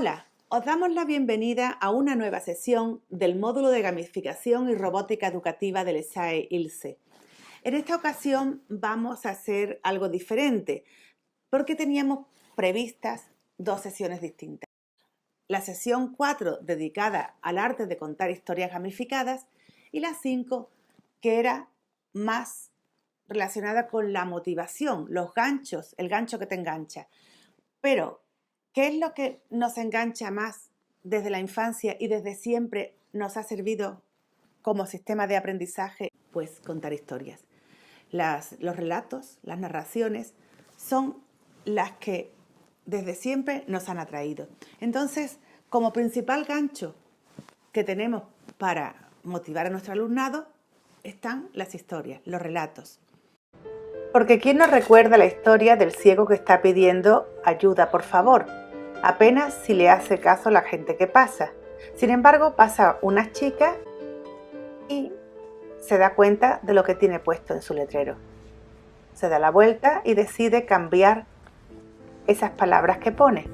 Hola, os damos la bienvenida a una nueva sesión del módulo de gamificación y robótica educativa del SAE-ILSE. En esta ocasión vamos a hacer algo diferente porque teníamos previstas dos sesiones distintas. La sesión 4 dedicada al arte de contar historias gamificadas y la 5 que era más relacionada con la motivación, los ganchos, el gancho que te engancha. Pero, ¿qué es lo que nos engancha más desde la infancia y desde siempre nos ha servido como sistema de aprendizaje? Pues contar historias. Los relatos, las narraciones, son las que desde siempre nos han atraído. Entonces, como principal gancho que tenemos para motivar a nuestro alumnado están las historias, los relatos. Porque ¿quién nos recuerda la historia del ciego que está pidiendo ayuda, por favor? Apenas si le hace caso a la gente que pasa. Sin embargo, pasa una chica y se da cuenta de lo que tiene puesto en su letrero. Se da la vuelta y decide cambiar esas palabras que pone.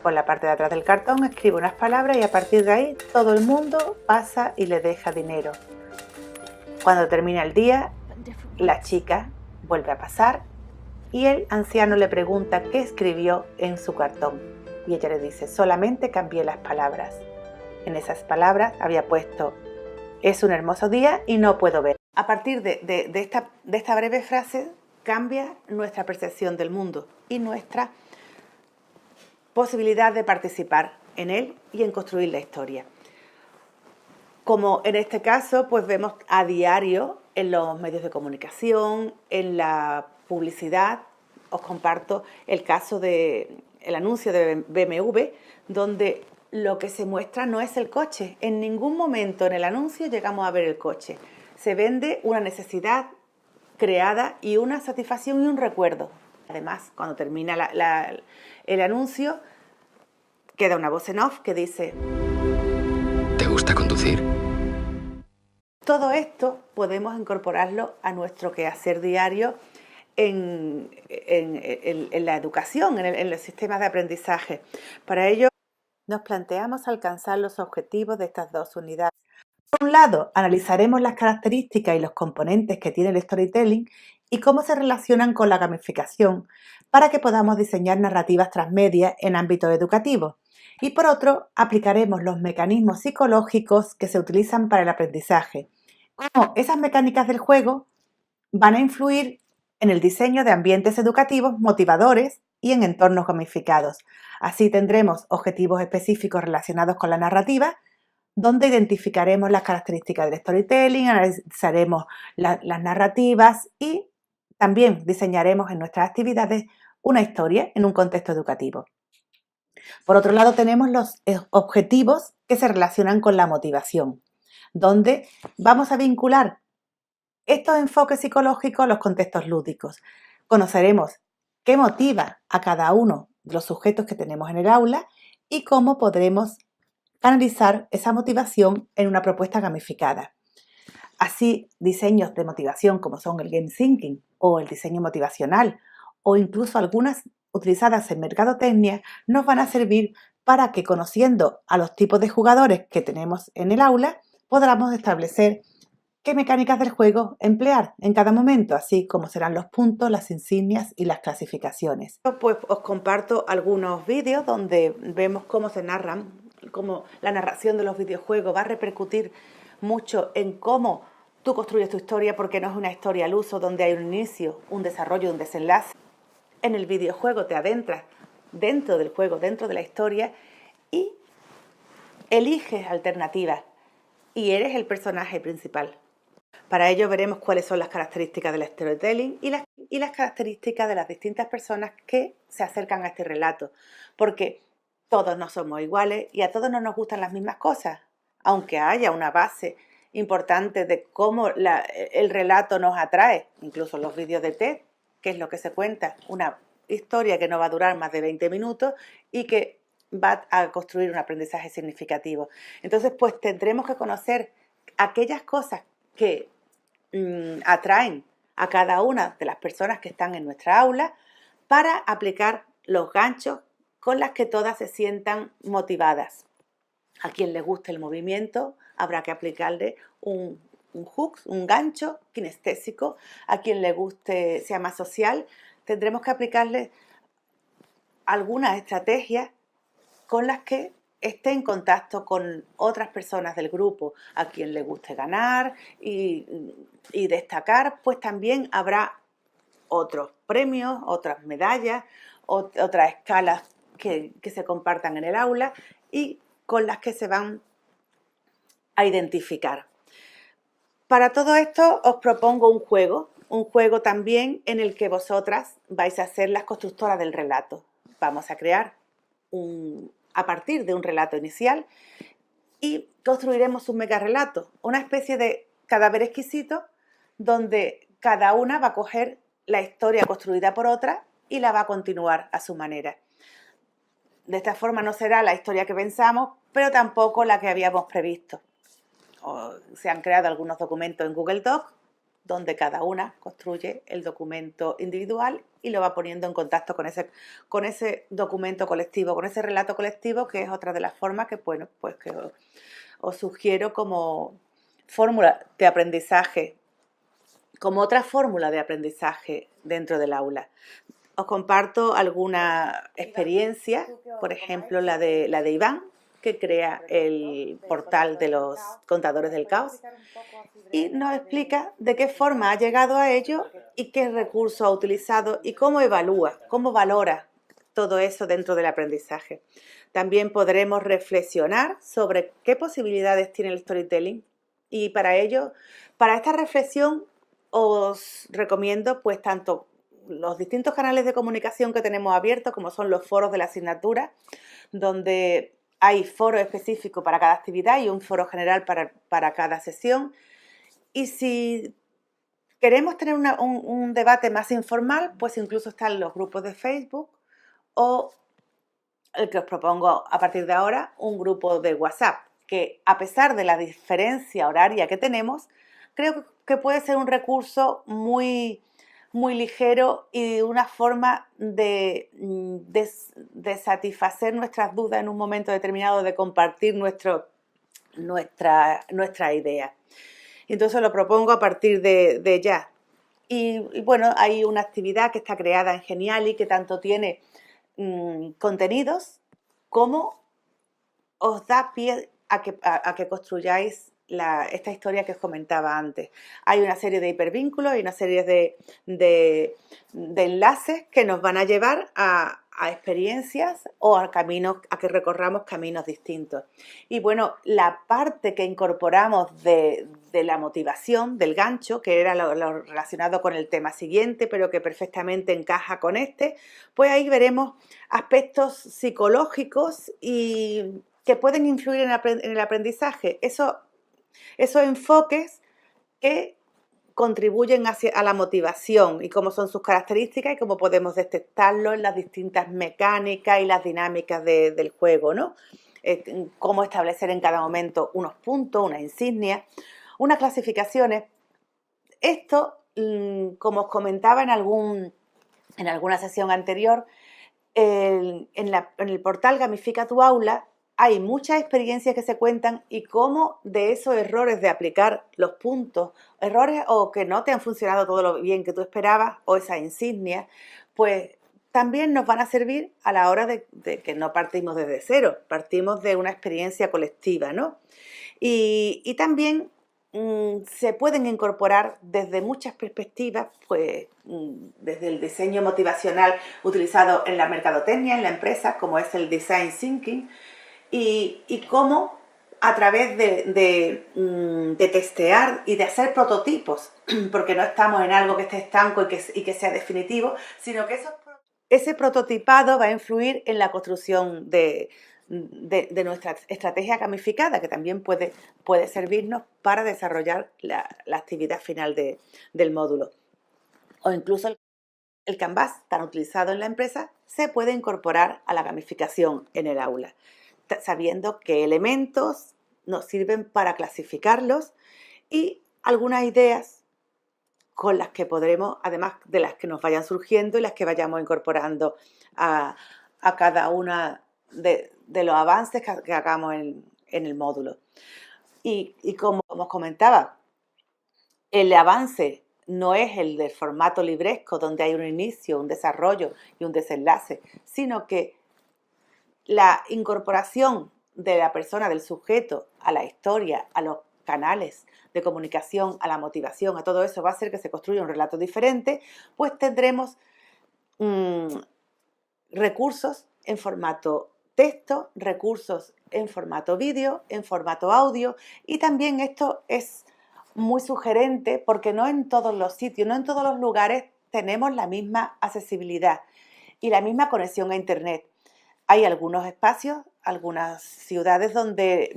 Por la parte de atrás del cartón escribe unas palabras y a partir de ahí todo el mundo pasa y le deja dinero. Cuando termina el día, la chica vuelve a pasar y el anciano le pregunta qué escribió en su cartón y ella le dice: solamente cambié las palabras. En esas palabras había puesto: es un hermoso día y no puedo ver. A partir de esta breve frase cambia nuestra percepción del mundo y nuestra posibilidad de participar en él y en construir la historia. Como en este caso, pues vemos a diario en los medios de comunicación, en la publicidad. Os comparto el caso del anuncio de BMW, donde lo que se muestra no es el coche. En ningún momento en el anuncio llegamos a ver el coche. Se vende una necesidad creada y una satisfacción y un recuerdo. Además, cuando termina el anuncio, queda una voz en off que dice: ¿te gusta conducir? Todo esto podemos incorporarlo a nuestro quehacer diario en la educación, en los sistemas de aprendizaje. Para ello, nos planteamos alcanzar los objetivos de estas dos unidades. Por un lado, analizaremos las características y los componentes que tiene el storytelling y cómo se relacionan con la gamificación para que podamos diseñar narrativas transmedia en ámbitos educativos. Y por otro, aplicaremos los mecanismos psicológicos que se utilizan para el aprendizaje. Cómo esas mecánicas del juego van a influir en el diseño de ambientes educativos motivadores y en entornos gamificados. Así tendremos objetivos específicos relacionados con la narrativa, donde identificaremos las características del storytelling, analizaremos las narrativas y también diseñaremos en nuestras actividades una historia en un contexto educativo. Por otro lado, tenemos los objetivos que se relacionan con la motivación, donde vamos a vincular estos enfoques psicológicos a los contextos lúdicos. Conoceremos qué motiva a cada uno de los sujetos que tenemos en el aula y cómo podremos canalizar esa motivación en una propuesta gamificada. Así, diseños de motivación como son el game thinking o el diseño motivacional o incluso algunas utilizadas en mercadotecnia nos van a servir para que, conociendo a los tipos de jugadores que tenemos en el aula, podamos establecer qué mecánicas del juego emplear en cada momento, así como serán los puntos, las insignias y las clasificaciones. Pues os comparto algunos vídeos donde vemos cómo se narran, cómo la narración de los videojuegos va a repercutir mucho en cómo tú construyes tu historia, porque no es una historia al uso donde hay un inicio, un desarrollo, un desenlace. En el videojuego te adentras dentro del juego, dentro de la historia y eliges alternativas y eres el personaje principal. Para ello veremos cuáles son las características del storytelling y las características de las distintas personas que se acercan a este relato, porque todos no somos iguales y a todos no nos gustan las mismas cosas, aunque haya una base importante de cómo el relato nos atrae, incluso los vídeos de TED, que es lo que se cuenta, una historia que no va a durar más de 20 minutos y que va a construir un aprendizaje significativo. Entonces, pues tendremos que conocer aquellas cosas que atraen a cada una de las personas que están en nuestra aula para aplicar los ganchos con las que todas se sientan motivadas. A quien le guste el movimiento habrá que aplicarle un hook, un gancho kinestésico. A quien le guste, sea más social, tendremos que aplicarle algunas estrategias con las que esté en contacto con otras personas del grupo. A quien le guste ganar y destacar, pues también habrá otros premios, otras medallas, otras escalas que se compartan en el aula y con las que se van a identificar. Para todo esto os propongo un juego también en el que vosotras vais a ser las constructoras del relato. Vamos a crear a partir de un relato inicial y construiremos un mega relato, una especie de cadáver exquisito donde cada una va a coger la historia construida por otra y la va a continuar a su manera. De esta forma no será la historia que pensamos, pero tampoco la que habíamos previsto. Se han creado algunos documentos en Google Docs donde cada una construye el documento individual y lo va poniendo en contacto con ese documento colectivo, con ese relato colectivo, que es otra de las formas que, bueno, pues que os sugiero como fórmula de aprendizaje, como otra fórmula de aprendizaje dentro del aula. Os comparto alguna experiencia, por ejemplo la de Iván, que crea el portal de los contadores del caos y nos explica de qué forma ha llegado a ello y qué recursos ha utilizado y cómo evalúa, cómo valora todo eso dentro del aprendizaje. También podremos reflexionar sobre qué posibilidades tiene el storytelling y para ello, para esta reflexión os recomiendo pues tanto los distintos canales de comunicación que tenemos abiertos, como son los foros de la asignatura, donde hay foro específico para cada actividad y un foro general para cada sesión. Y si queremos tener un debate más informal, pues incluso están los grupos de Facebook o el que os propongo a partir de ahora, un grupo de WhatsApp, que a pesar de la diferencia horaria que tenemos, creo que puede ser un recurso muy ligero y una forma de satisfacer nuestras dudas en un momento determinado, de compartir nuestra idea. Entonces lo propongo a partir de ya. Y bueno, hay una actividad que está creada en Geniali que tanto tiene contenidos como os da pie a que construyáis esta historia que os comentaba antes. Hay una serie de hipervínculos y una serie de enlaces que nos van a llevar a experiencias o a caminos, a que recorramos caminos distintos. Y bueno, la parte que incorporamos de la motivación, del gancho, que era lo relacionado con el tema siguiente, pero que perfectamente encaja con este, pues ahí veremos aspectos psicológicos y que pueden influir en el aprendizaje. Esos enfoques que contribuyen a la motivación y cómo son sus características y cómo podemos detectarlo en las distintas mecánicas y las dinámicas del juego, ¿no? Cómo establecer en cada momento unos puntos, unas insignias, unas clasificaciones. Esto, como os comentaba en alguna sesión anterior, en el portal Gamifica tu Aula hay muchas experiencias que se cuentan y cómo de esos errores de aplicar los puntos, errores o que no te han funcionado todo lo bien que tú esperabas o esas insignias, pues también nos van a servir a la hora de que no partimos desde cero, partimos de una experiencia colectiva, ¿no? Y también se pueden incorporar desde muchas perspectivas, pues desde el diseño motivacional utilizado en la mercadotecnia, en la empresa, como es el design thinking, y cómo a través de testear y de hacer prototipos, porque no estamos en algo que esté estanco y que sea definitivo, sino que ese prototipado va a influir en la construcción de nuestra estrategia gamificada, que también puede servirnos para desarrollar la actividad final del módulo. O incluso el Canvas, tan utilizado en la empresa, se puede incorporar a la gamificación en el aula, sabiendo qué elementos nos sirven para clasificarlos y algunas ideas con las que podremos, además de las que nos vayan surgiendo y las que vayamos incorporando a a cada una de los avances que hagamos en el módulo. Y como os comentaba, el avance no es el del formato libresco, donde hay un inicio, un desarrollo y un desenlace, sino que la incorporación de la persona, del sujeto, a la historia, a los canales de comunicación, a la motivación, a todo eso va a hacer que se construya un relato diferente, pues tendremos recursos en formato texto, recursos en formato vídeo, en formato audio, y también esto es muy sugerente porque no en todos los sitios, no en todos los lugares tenemos la misma accesibilidad y la misma conexión a Internet. Hay algunos espacios, algunas ciudades donde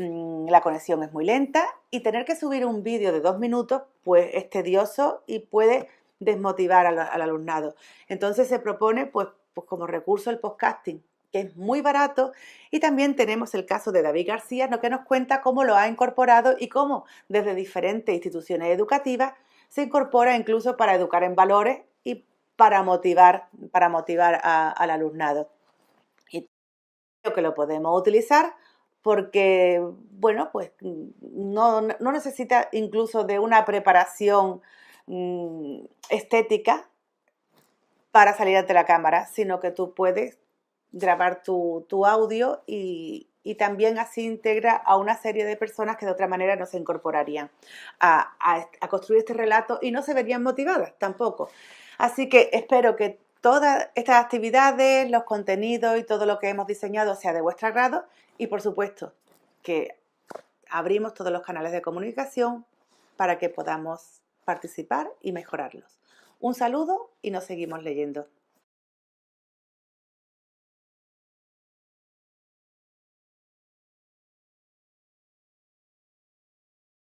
la conexión es muy lenta y tener que subir un vídeo de 2 minutos pues es tedioso y puede desmotivar al alumnado. Entonces se propone pues como recurso el podcasting, que es muy barato, y también tenemos el caso de David García, que nos cuenta cómo lo ha incorporado y cómo desde diferentes instituciones educativas se incorpora incluso para educar en valores y para motivar al alumnado. Y creo que lo podemos utilizar porque, bueno, pues no necesita incluso de una preparación estética para salir ante la cámara, sino que tú puedes grabar tu audio y también así integra a una serie de personas que de otra manera no se incorporarían a construir este relato y no se verían motivadas tampoco. Así que espero que todas estas actividades, los contenidos y todo lo que hemos diseñado sea de vuestro agrado y por supuesto que abrimos todos los canales de comunicación para que podamos participar y mejorarlos. Un saludo y nos seguimos leyendo.